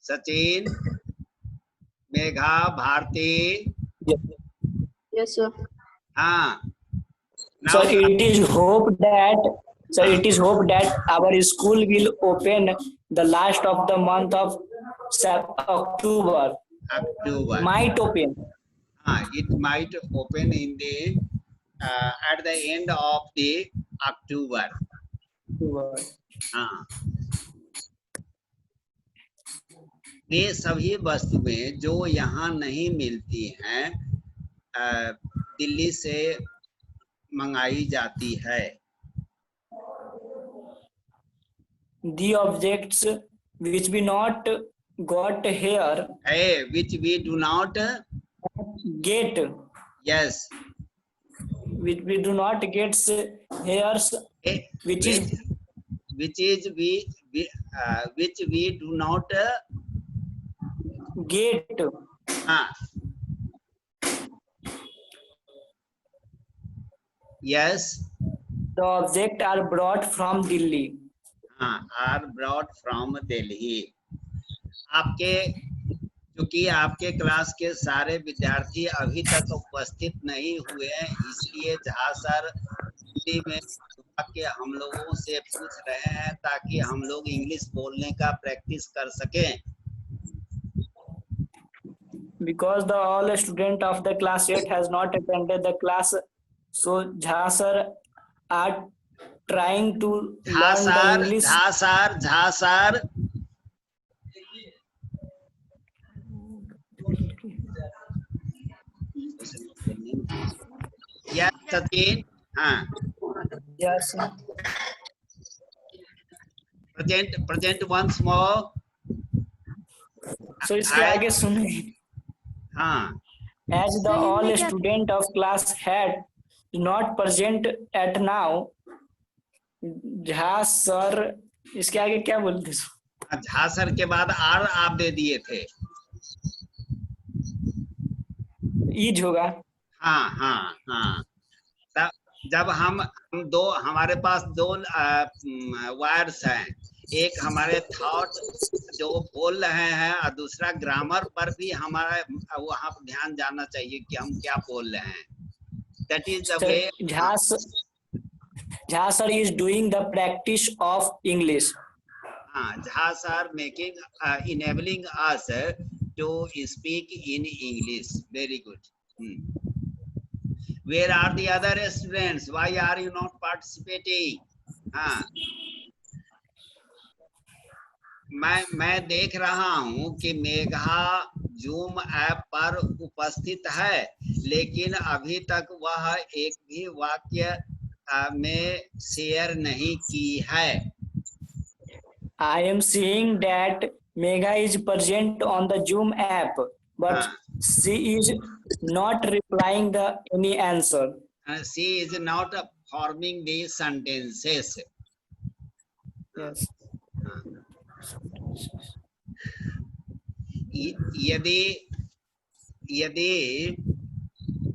Sachin, Megha, Bharti. Yes, sir. हाँ, So now it is hope that our school will open the last of the month of October. October. Might open. It might open in the at the end of the October. हाँ, वे सभी वस्तुएं जो यहाँ नहीं मिलती हैं दिल्ली से मंगाई जाती है। The objects which we not got here, which we do not get, yes, which we do not get here, which we do not get. Yes, The object are brought from Delhi. are brought from Delhi. क्योंकि आपके class के सारे विद्यार्थी अभी तक उपस्थित नहीं हुए हैं, इसलिए झा सर हिंदी में के हम लोगों से पूछ रहे हैं ताकि हम लोग इंग्लिश बोलने का प्रैक्टिस कर सकें। Because the all student of the class 8 has not attended the class, so Jha sir are trying to learn the English. Jha sir Yes, Sachin. Yes, sir. Present once more. So इसके आगे सुनिए. As the all student of class had not present at now, Jha sir इसके आगे क्या बोलते हैं? Jha sir के बाद आर आप दे दिए थे। ईज होगा। जब हम हमारे पास दो वायर्स हैं, एक हमारे थॉट जो बोल रहे हैं और दूसरा ग्रामर पर भी हमारा वहाँ ध्यान जाना चाहिए कि हम क्या बोल रहे हैं। That is the way. Jha sir is doing the practice of English. Jha sir making enabling us to speak in English. Very good. Where are the other students? Why are you not participating? मैं देख रहा हूं कि Megha zoom app पर उपस्थित है, लेकिन अभी तक वह एक भी वाक्य में शेयर नहीं की है। I am seeing that Megha is present on the Zoom app, but she is not replying the any answer. She is not forming the sentences. Yes. यदि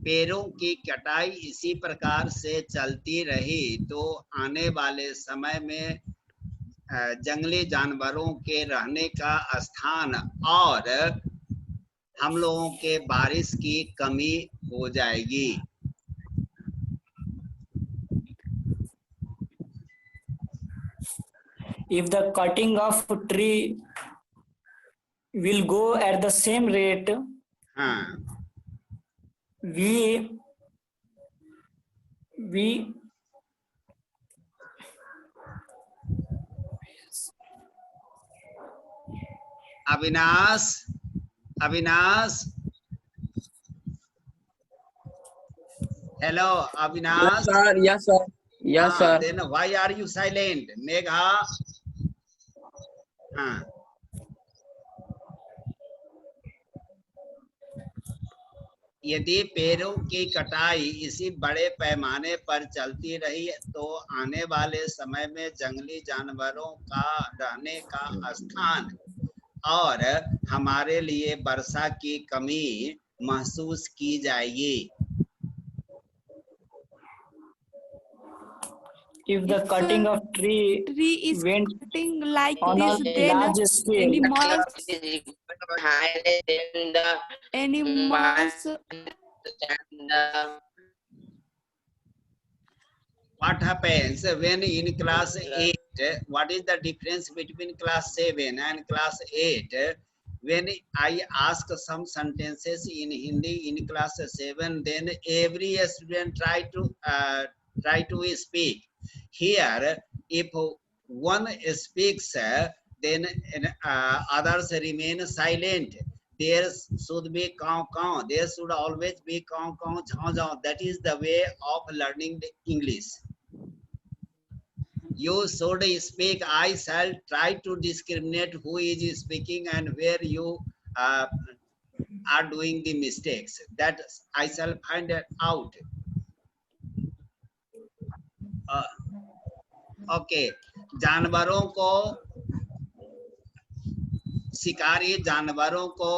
पेड़ों की कटाई इसी प्रकार से चलती रही तो आने वाले समय में जंगली जानवरों के रहने का स्थान और हम लोगों के बारिश की कमी हो जाएगी। If the cutting of tree will go at the same rate, we Avinash, hello Avinash. Yes sir. Yes sir. Then why are you silent? Megha. यदि पेड़ों की कटाई इसी बड़े पैमाने पर चलती रही तो आने वाले समय में जंगली जानवरों का रहने का स्थान और हमारे लिए वर्षा की कमी महसूस की जाएगी। If the If cutting of tree tree is went cutting like on a this, then large scale, animals higher than the animals what happens when in class 8? What is the difference between class 7 and class 8? When I ask some sentences in Hindi in class 7, then every student try to speak. Here, if one speaks, then others remain silent. There should be kaw kaw. There should always be kaw kaw jhaw jhaw. That is the way of learning the English. You should speak. I shall try to discriminate who is speaking and where you are doing the mistakes. That I shall find it out. Okay, जानवरों को शिकारी जानवरों को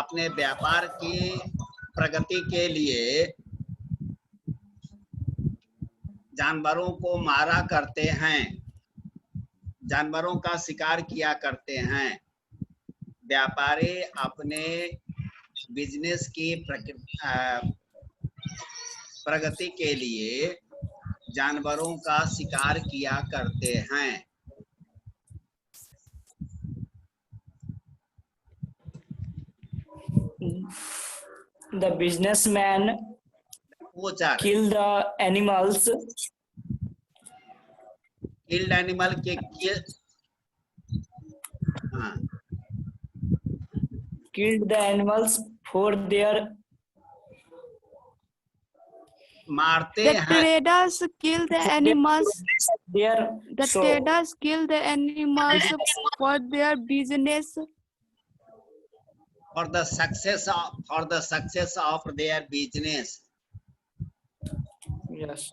अपने व्यापार की प्रगति के लिए जानवरों को मारा करते हैं, जानवरों का शिकार किया करते हैं। व्यापारी अपने बिजनेस की प्रगति के लिए जानवरों का शिकार किया करते हैं। the businessman kill the animals. Killed animal के killed the animals for their मारते the हैं। traders kill the animals. The so traders kill the animals for their business. For the success of their business. yes,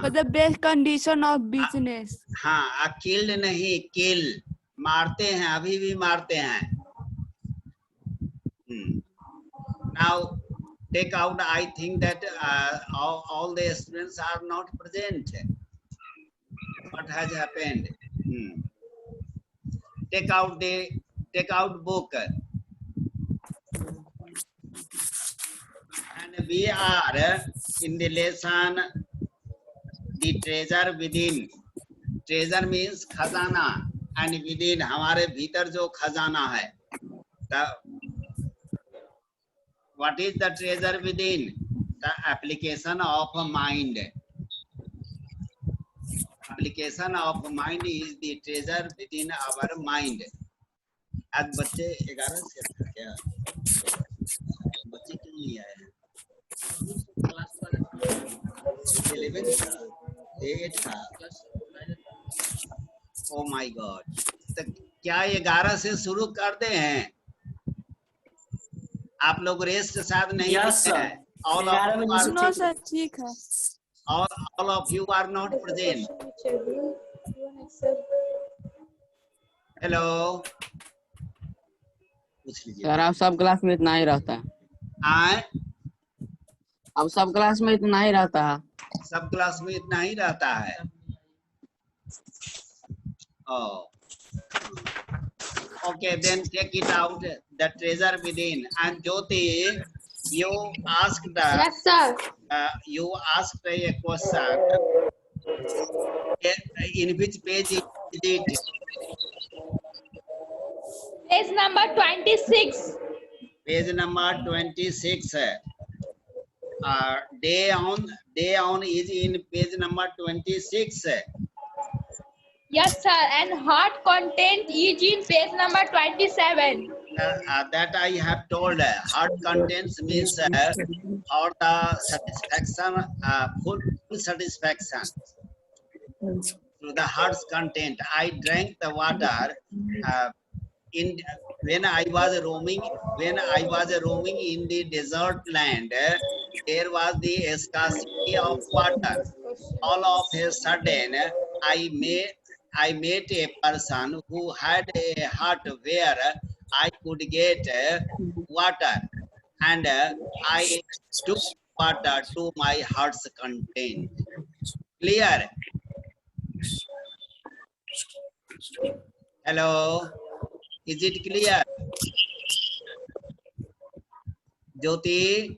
For the best condition of business. हाँ, killed नहीं, kill, मारते हैं, अभी भी मारते हैं। Now take out. I think that all the students are not present. What has happened? Take out book. And we are in the lesson the treasure within. Treasure means खजाना, and within हमारे भीतर जो खजाना है. What is the treasure within? The application of mind. Application of mind is the treasure within our mind. आज बच्चे 11 से था क्या? बच्चे क्यों नहीं आए? क्लास पर 11 था, 8 था। Oh my God! तो क्या 11 से शुरू करते हैं? आप लोग रेस्ट साथ नहीं हैं। All of you are No sir, ठीक है। all of you are not present. Hello. Sir आप सब क्लास में इतना ही रहता है। अब सब क्लास में इतना ही रहता है। सब क्लास में इतना ही रहता है। Oh. Okay, then take it out, the treasure within. And Jyoti, you asked Yes, sir. You asked a question. In which page is it? Page number 26. Page number 26. Day on is in page number 26. Yes, sir. And heart content is in page number 27. That I have told. Heart contents means for the satisfaction, full satisfaction. To the heart's content, I drank the water. When I was roaming in the desert land, there was the scarcity of water. All of a sudden, I met a person who had a hut where I could get water, and I took water to my heart's content. Clear? Hello? Is it clear? Jyoti,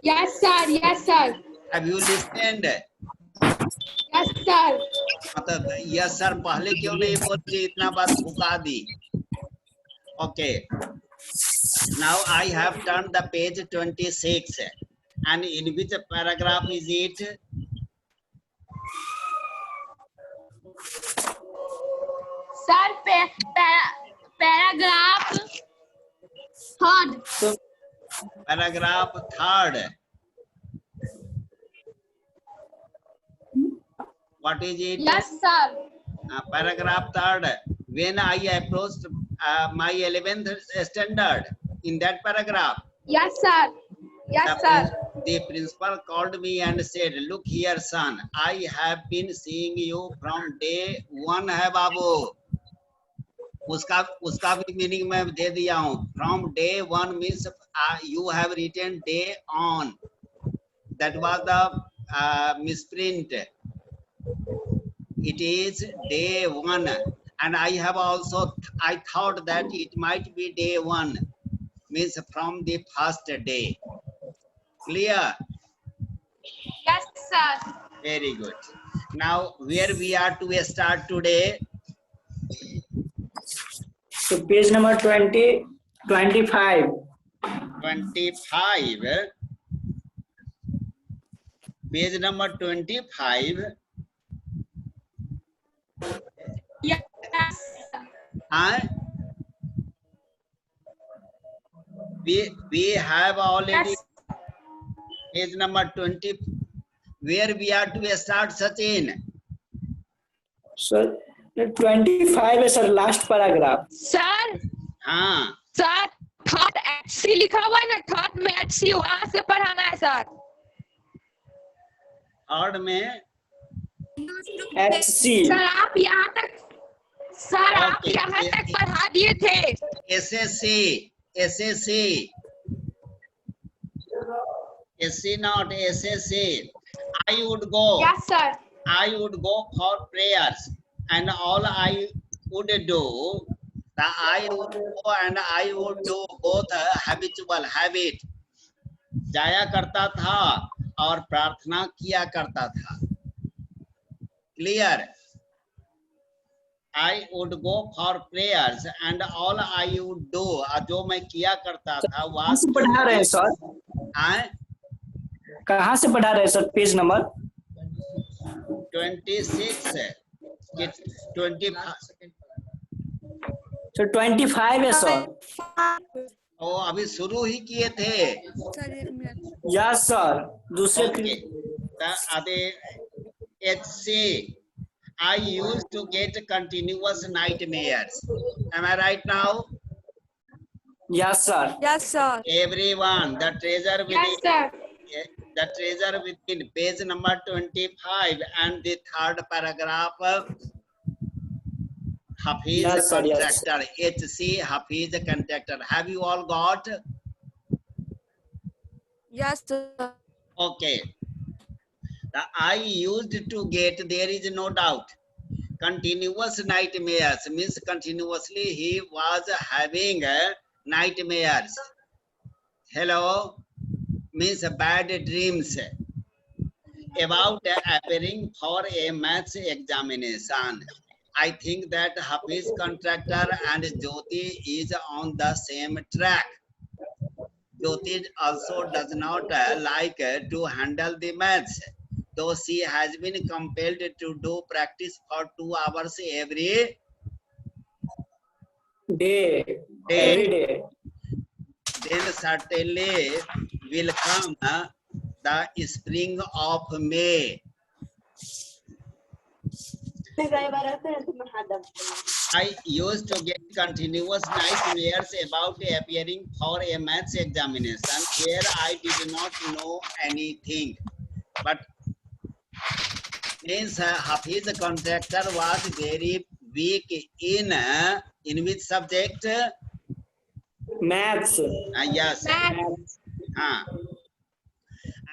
Yes, sir. Yes, sir. have you listened? Yes, sir. मतलब yes sir पहले क्यों नहीं बोलती, इतना बार फुका दी. Okay. Now I have turned the page 26, and in which paragraph is it? Sir, paragraph third. Paragraph 3rd. What is it? Yes, sir. Paragraph 3rd. When I approached my 11th standard, in that paragraph, Yes, sir. Yes, sir. the principal called me and said, "Look here, son, I have been seeing you from day 1 है बाबू." उसका भी meaning मैं दे दिया हूँ. From day 1 means you have written day on. That was the misprint. It is day 1, and I thought that it might be day 1, means from the first day. Clear? Yes, sir. Very good. Now where we are to start today? So page number 25. 25. Page number 25. Yes. We have already Yes. page number 20. Where we are to start, Sachin? So 25 है sir, last paragraph. Sir, हाँ, sir third HC लिखा हुआ है ना, third में HC वहां से पढ़ाना है सर. थर्ड में HC. सर आप यहाँ तक Okay. पढ़ा दिए थे. SSC not SSC. I would go. Yes, sir. I would go for prayers, and all I would do, I would go and I would do both habitual habit. जाया करता था और प्रार्थना किया करता था. Clear? I would go for prayers and all I would do, जो मैं किया करता था कहाँ से पढ़ा रहे हैं सर? कहाँ से पढ़ा रहे हैं सर? Page number 26. 25. तो 25 है सर. ओ अभी शुरू ही किए थे. Yes sir. दूसरे HC. I used to get continuous nightmares. Am I right now? Yes sir. Yes, sir. Everyone, the treasure Yes, within, sir. the treasure within page number 25 and the 3rd paragraph. Hafiz Yes, sir, yes. contractor. HC Hafiz contractor. Have you all got? Yes, sir. Okay. The I used to get, there is no doubt. Continuous nightmares means continuously he was having nightmares. Hello? Means bad dreams about appearing for a maths examination. I think that Hafiz contractor and Jyoti is on the same track. Jyoti also does not like to handle the maths, though she has been compelled to do practice for 2 hours every day. Every day. Then certainly will come the spring of May. I used to get continuous nightmares about appearing for a maths examination where I did not know anything. But means Hafiz contractor was very weak in which subject? Maths. Yes. Maths.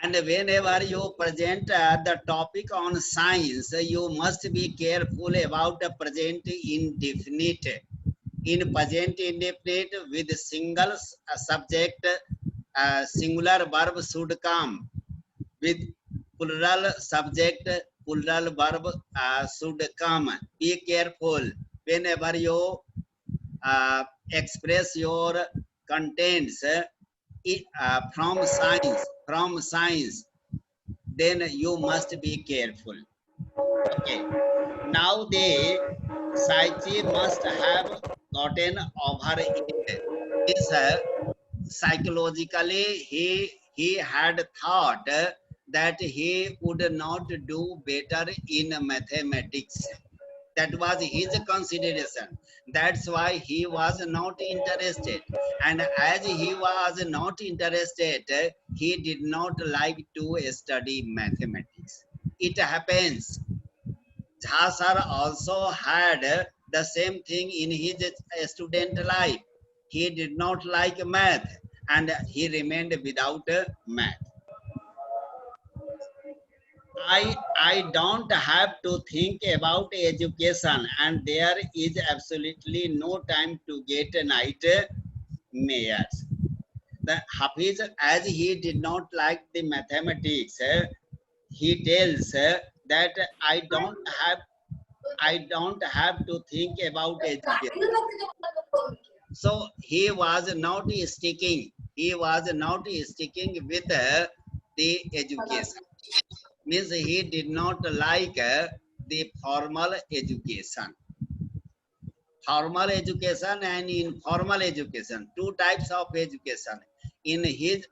And whenever you present the topic on science, you must be careful about the present indefinite. In present indefinite with single subject, singular verb should come. With plural subject, plural verb should come. Be careful whenever you express your contents from science, then you must be careful. Okay. Now the Saichi must have gotten over it. This psychologically he had thought that he would not do better in mathematics. That was his consideration. That's why he was not interested. And as he was not interested, he did not like to study mathematics. It happens. Jha sir also had the same thing in his student life. He did not like math and he remained without math. I don't have to think about education, and there is absolutely no time to get nightmares. The Hafiz, as he did not like the mathematics, he tells that I don't have to think about education. So he was not sticking. He was not sticking with the education. Means he did not like the formal education. Formal education and informal education, two types of education. In his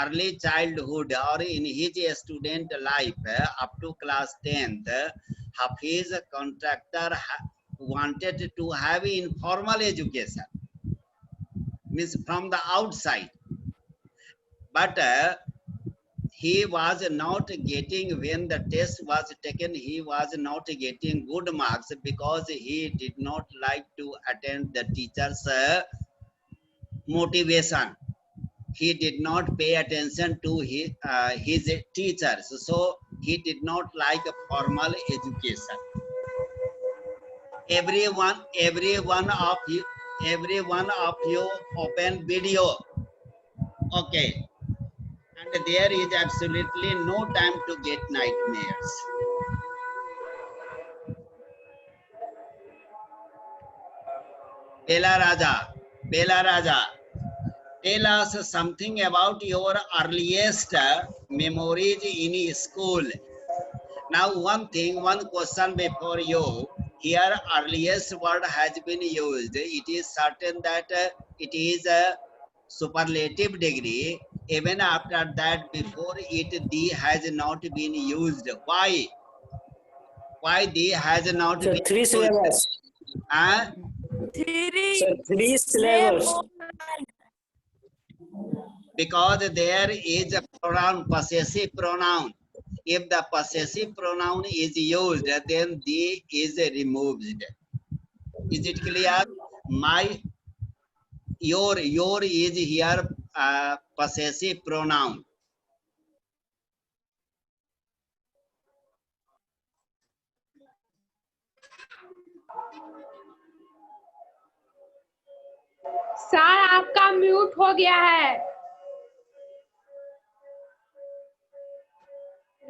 early childhood or in his student life up to class 10th, Hafiz contractor wanted to have informal education, means from the outside, but he was not getting, when the test was taken, he was not getting good marks because he did not like to attend the teacher's motivation. He did not pay attention to his teachers, so he did not like a formal education. Everyone of you open video. Okay. And there is absolutely no time to get nightmares. Bella Raja, tell us something about your earliest memories in school. Now one question before you. Here earliest word has been used. It is certain that it is a superlative degree. Even after that, before it, the has not been used. Why? Why the has not So been three used? syllables. So three syllables. Because there is a pronoun, possessive pronoun. If the possessive pronoun is used, then the is removed. Is it clear? Your is here possessive pronoun. Sir आपका mute हो गया है.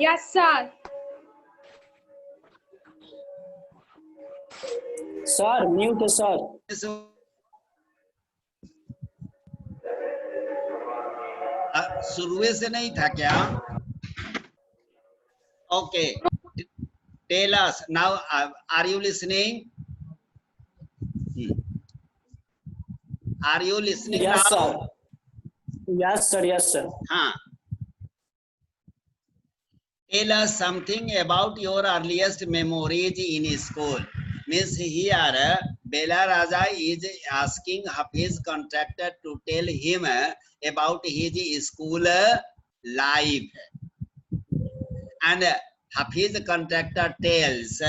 Yes sir. Sir, mute sir. शुरू से नहीं था क्या? Okay. Tell us now. Are you listening? Are you listening Yes, now? sir. Yes, sir. Yes, sir. Tell us something about your earliest memories in school. Means here, Bella Raja is asking Hafiz contractor to tell him about his school life. And Hafiz contractor tells,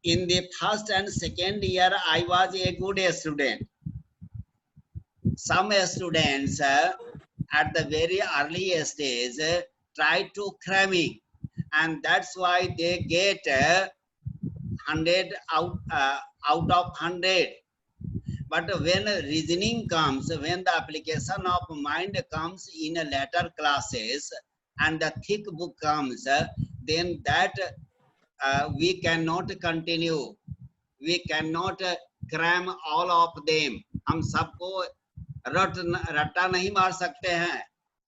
in the first and second year, I was a good student. Some students at the very early stage try to cramming, and that's why they get 100 out of 100. But when reasoning comes, when the application of mind comes in later classes and the thick book comes, then that we cannot continue. We cannot cram all of them. हम सबको रट्टा नहीं मार सकते हैं.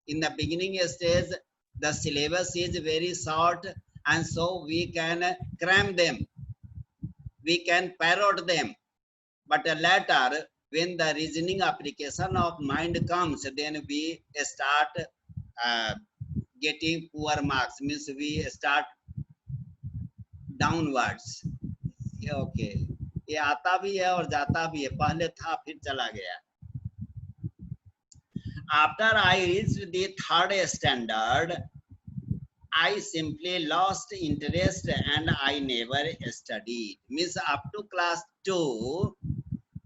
In the beginning stage, the syllabus is very short, and so we can cram them. We can parrot them. But later, when the reasoning application of mind comes, then we start getting poor marks. Means we start downwards. Okay. ये आता भी है और जाता भी है. पहले था फिर चला गया. After I reached the 3rd standard, I simply lost interest and I never studied. Means up to class 2,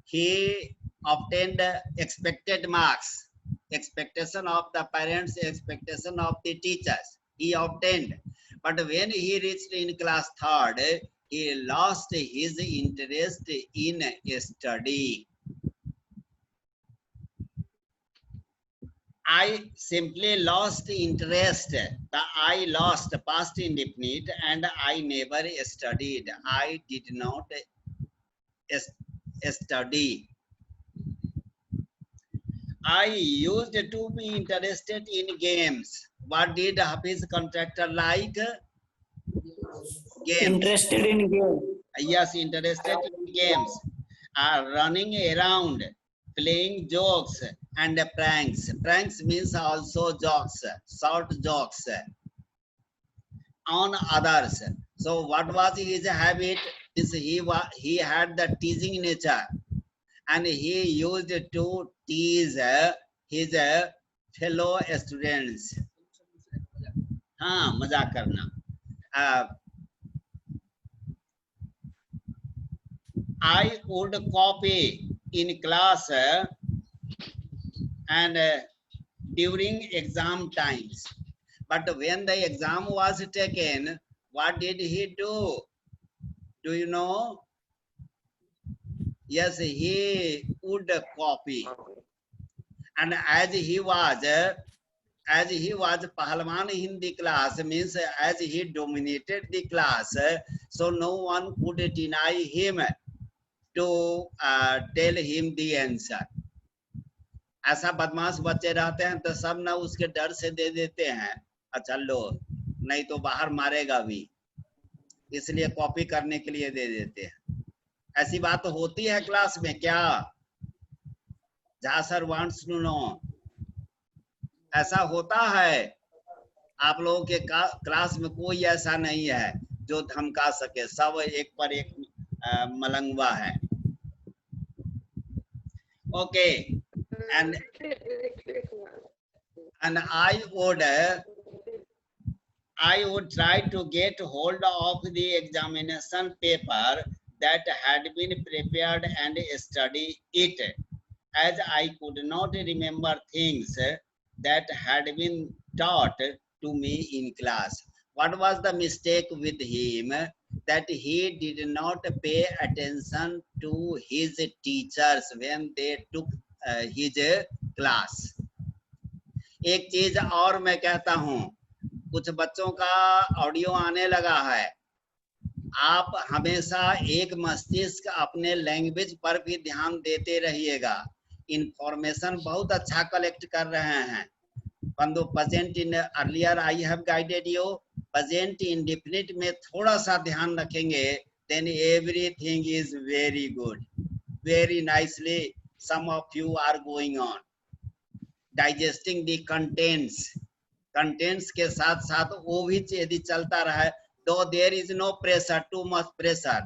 he obtained expected marks, expectation of the parents, expectation of the teachers. He obtained, but when he reached in class 3rd, he lost his interest in study. I simply lost interest. The I lost past indefinite, and I never studied. I did not study. I used to be interested in games. What did Hafiz contractor like? Games. Interested in game. Yes, interested in games. Running around, playing jokes and pranks. Pranks means also jokes, short jokes on others. So what was his habit? Is he had the teasing nature, and he used to tease his fellow students. हाँ, मजाक करना. I would copy in class and during exam times. But when the exam was taken, what did he do? Do you know? Yes, he would copy. And as he was Pahalwan in the class, means as he dominated the class, so no one could deny him to tell him the answer. ऐसा बदमाश बच्चे रहते हैं तो सब ना उसके डर से दे देते हैं, अच्छा लो, नहीं तो बाहर मारेगा भी, इसलिए कॉपी करने के लिए दे देते हैं. ऐसी बात होती है क्लास में क्या? जहाँ सर वांट्स टू नो. ऐसा होता है? आप लोगों के क्लास में कोई ऐसा नहीं है जो धमका सके, सब एक पर एक मलंगवा है. Okay. And I would try to get hold of the examination paper that had been prepared and study it, as I could not remember things that had been taught to me in class. What was the mistake with him? That he did not pay attention to his teachers when they took his class. एक चीज और मैं कहता हूँ, कुछ बच्चों का audio आने लगा है. आप हमेशा एक मस्तिष्क अपने लैंग्वेज पर भी ध्यान देते रहिएगा. इंफॉर्मेशन बहुत अच्छा कलेक्ट कर रहे हैं. Quando present in earlier I have guided you, present indefinite में थोड़ा सा ध्यान रखेंगे, then everything is very good, very nicely. Some of you are going on digesting the contents. Contents के साथ साथ वो भी यदि चलता रहे, though there is no pressure, too much pressure,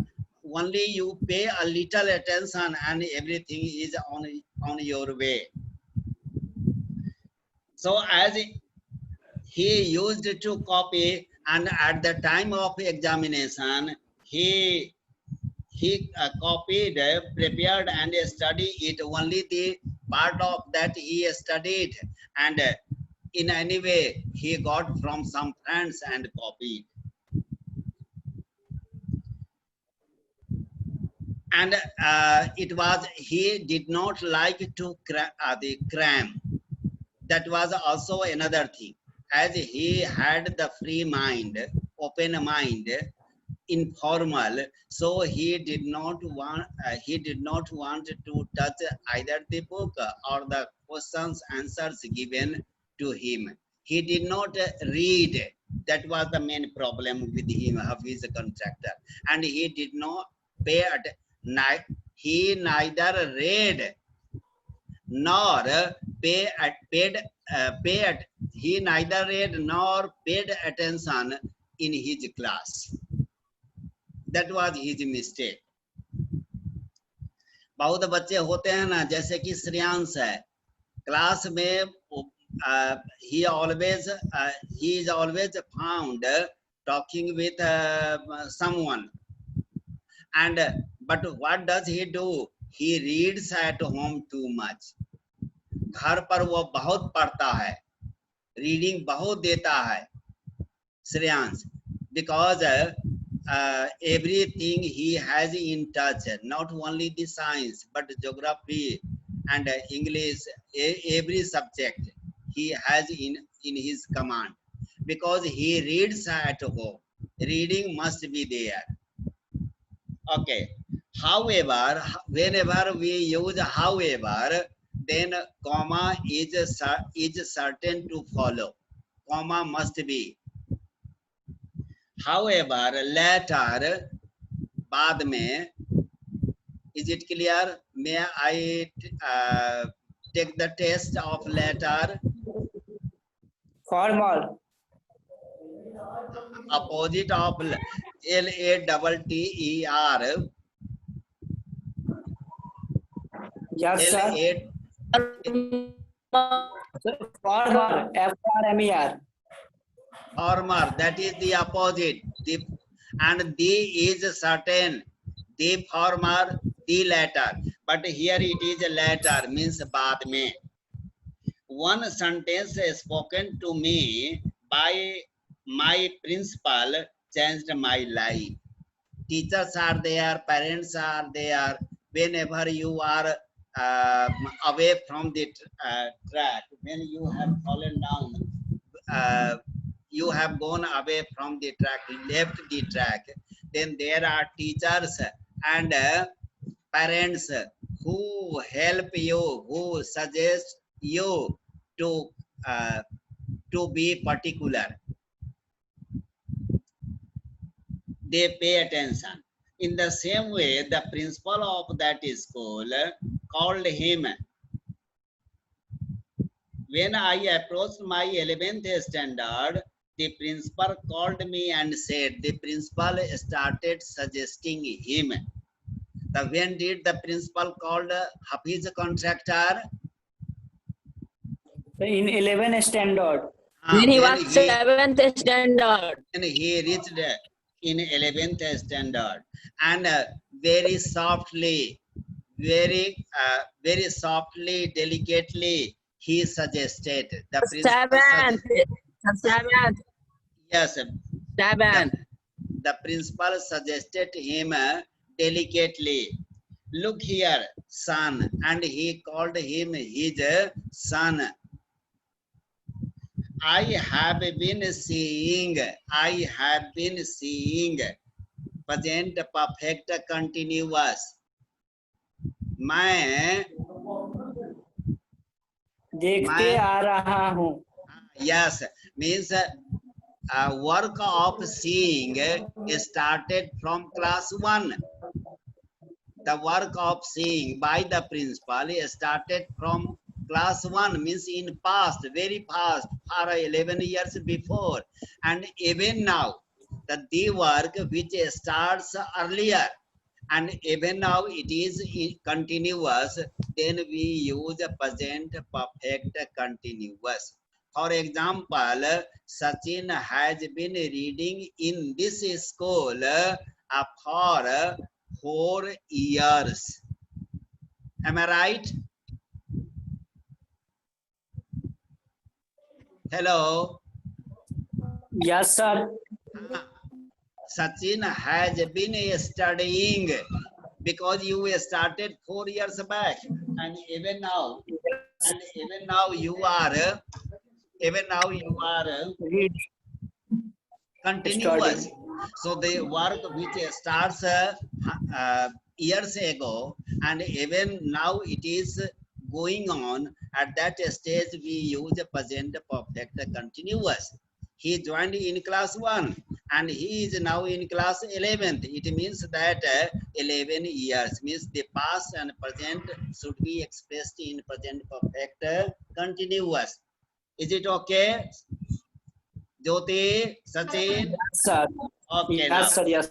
only you pay a little attention and everything is on your way. So as he used to copy, and at the time of examination, he copied, prepared and studied it, only the part of that he studied, and in any way he got from some friends and copied. And it was, he did not like to cram. That was also another thing. As he had the free mind, open mind, informal, so he did not want to touch either the book or the questions answers given to him. He did not read. That was the main problem with him, of his contractor. And he did not pay he neither read nor he neither read nor paid attention in his class. That was his mistake. बहुत बच्चे होते हैं ना, जैसे कि श्रेयांश है, class में he is always found talking with someone, and but what does he do? He reads at home too much. घर पर वो बहुत पढ़ता है, रीडिंग बहुत देता है Shreyansh, because everything he has in touch, not only the science but geography and English, every subject he has in his command, because he reads at home. Reading must be there. Okay. However, whenever we use however, then comma is certain to follow. Comma must be. However, later, बाद में, is it clear? May I take the test of later? Formal. Opposite of Latter. Yes, sir. Former. F-R-M-E-R. Former, that is the opposite. And the is certain. The former, the latter. But here it is latter, means baad mein. One sentence spoken to me by my principal changed my life. Teachers are there, parents are there. Whenever you are away from the track, when you have fallen down, you have gone away from the track, left the track, then there are teachers and parents who help you, who suggest you to be particular. They pay attention. In the same way, the principal of that school called him. When I approached my 11th standard, the principal called me and said, the principal started suggesting him. When did the principal called Hafiz contractor? In 11th standard. When he was 7th standard. And he reached in 11th standard, and very softly, very softly, delicately, he suggested the principal. Seventh. Yes. 7th. The principal suggested him delicately, look here, son, and he called him his son. I have been seeing present perfect continuous. मैं देखते आ रहा हूँ. Yes, means work of seeing started from class 1. The work of seeing by the principal started from class 1, means in past, very past, for 11 years before, and even now, the work which starts earlier, and even now it is continuous, then we use present perfect continuous. For example, Sachin has been reading in this school for 4 years. Am I right? Hello. Yes, sir. Sachin has been studying because you started 4 years back, and even now you are Read. continuous. Studying. So the work which starts years ago, and even now it is going on, at that stage we use present perfect continuous. He joined in class 1 and he is now in class 11th. It means that 11 years, means the past and present should be expressed in present perfect continuous. Is it okay, Jyoti, Sachin? Yes, sir. Okay, now Yes, sir. Yes.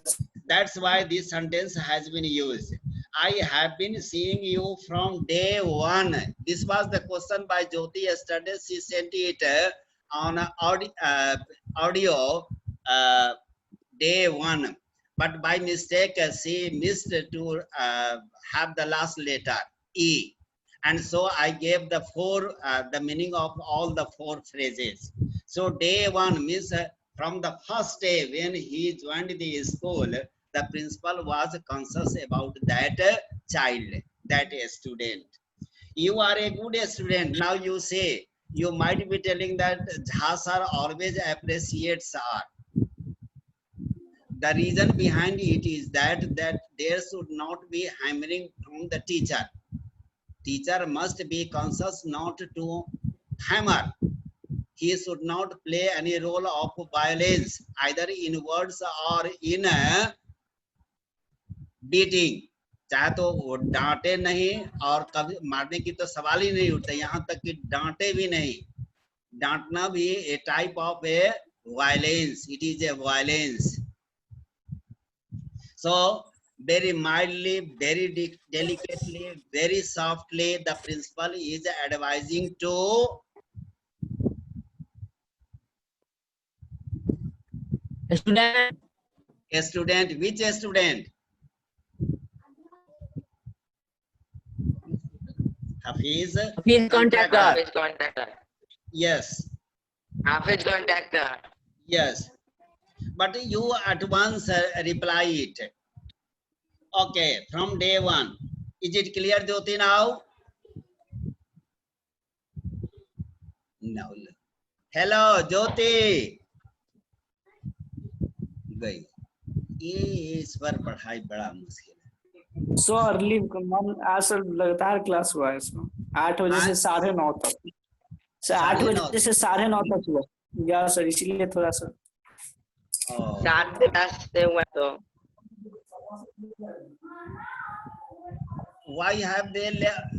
that's why this sentence has been used. I have been seeing you from day 1. This was the question by Jyoti yesterday. She sent it on audio day 1, but by mistake she missed to have the last letter E, and so I gave the the meaning of all the 4 phrases. So day 1 means from the first day when he joined the school, the principal was conscious about that child, that student. You are a good student. Now you say, you might be telling that Jha sir always appreciates art. The reason behind it is that there should not be hammering from the teacher. Teacher must be conscious not to hammer. He should not play any role of violence, either in words or in beating. चाहे तो वो डांटे नहीं, और कभी मारने की तो सवाल ही नहीं उठता, यहाँ तक कि डांटे भी नहीं. डांटना भी a type of a violence. It is a violence. So very mildly, very delicately, very softly, the principal is advising to Student. a student. Which student? Hafiz. His contractor. His contractor. Yes. His contractor. Yes. But you at once reply it. Okay, from day 1. Is it clear, Jyoti, now? No. Hello, Jyoti. गई. ये इस पर पढ़ाई बड़ा मुश्किल है. So early. आज sir लगातार क्लास हुआ है इसमें. 8 बजे से 9:30 तक. सर 8 बजे से 9:30 तक हुआ. या सर इसीलिए थोड़ा सा. 7 से हुआ तो. Why have they left?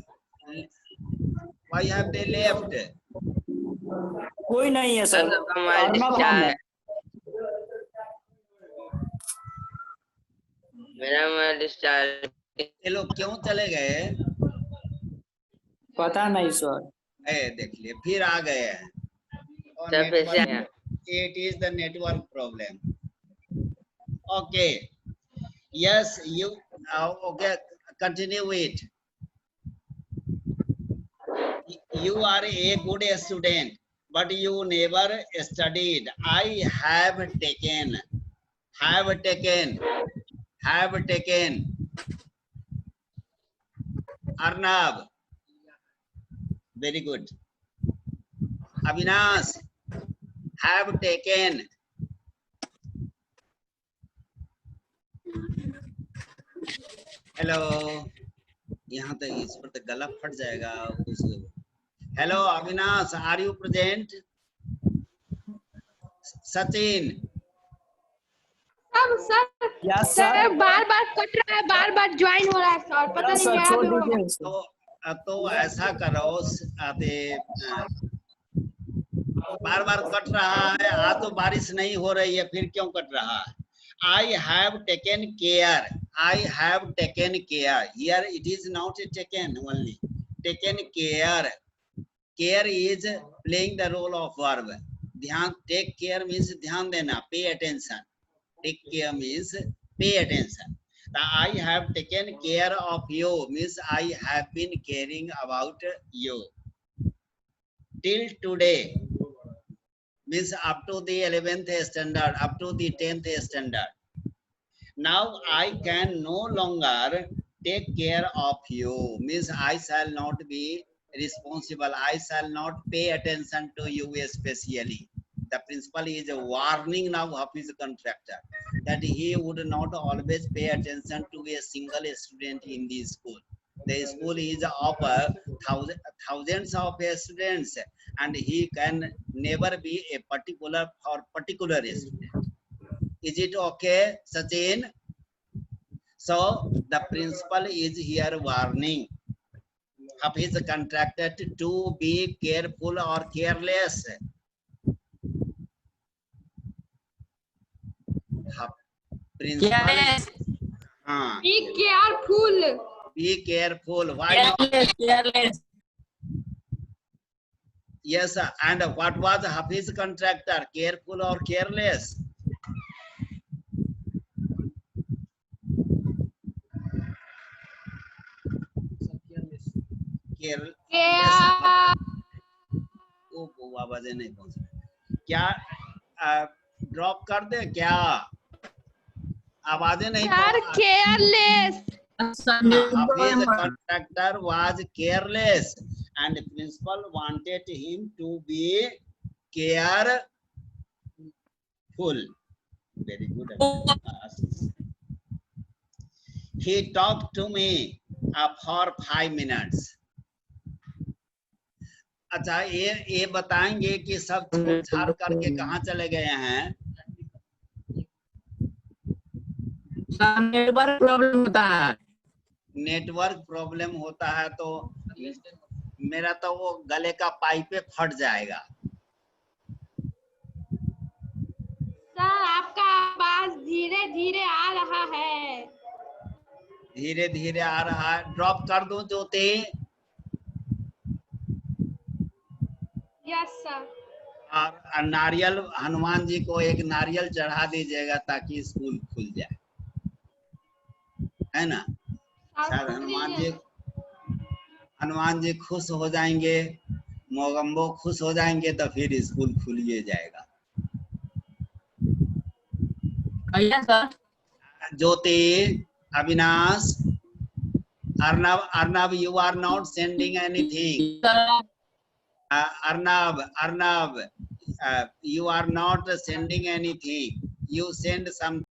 Why have they left? कोई नहीं है सर. मेरा डिस्चार्ज. ये लोग क्यों चले गए? पता नहीं सर. देख लिए फिर आ गए हैं. It is the network problem. Okay. Yes, you. Okay, continue it. You are a good student, but you never studied. I have taken. Arnab. Very good. Avinash. Have taken. Hello. यहाँ तक इस पर तो गला फट जाएगा. Hello, Avinash. Are you present? Sachin. Sir Yes, sir sir. बार-बार cut रहा है, बार-बार ज्वाइन हो रहा है सर, पता Yes, नहीं sir. क्या छोड़ भी होगा. दीजिए. तो ऐसा करो, बार-बार कट रहा है. आज तो बारिश नहीं हो रही है, फिर क्यों कट रहा है? I have taken care. I have taken care. Here it is not taken only. Taken care. Care is playing the role of verb. ध्यान. Take care means ध्यान देना. Pay attention. Take care means pay attention. I have taken care of you means I have been caring about you. Till today. means up to the 11th standard, up to the 10th standard. Now I can no longer take care of you, means I shall not be responsible, I shall not pay attention to you especially. The principal is warning now of his contractor that he would not always pay attention to a single student in the school. The school is of thousands of students, and he can never be a particular student. Is it okay, Sachin? So the principal is here warning of his contractor to be careful or careless. Principal, Be careful. be careful. Why not? Careless. Yes, and what was Hafiz contractor? Careful or careless? Careless. आवाजें नहीं पहुंच रही क्या? Drop कर दे क्या? आवाजें नहीं Sir, पहुंच- careless. Hafiz contractor was careless and principal wanted him to be careful. Very good. He talked to me for 5 minutes. अच्छा, ये बताएंगे कि सब छोड़ छाड़ करके कहाँ चले गए हैं? नेटवर्क प्रॉब्लम होता है। नेटवर्क प्रॉब्लम होता है तो मेरा तो वो गले का पाइप फट जाएगा। सर, आपका आवाज धीरे धीरे आ रहा है। धीरे धीरे आ रहा है। ड्रॉप कर दूं ज्योति? Yes sir. और नारियल, हनुमान जी को एक नारियल चढ़ा दीजिएगा ताकि स्कूल खुल जाए, है ना? शायद हनुमान जी खुश हो जाएंगे, मोगम्बो खुश हो जाएंगे तो फिर स्कूल खुल ही जाएगा। ज्योति, Avinash, Arnab, you are not sending anything. Arnab, you are not sending anything. You send something.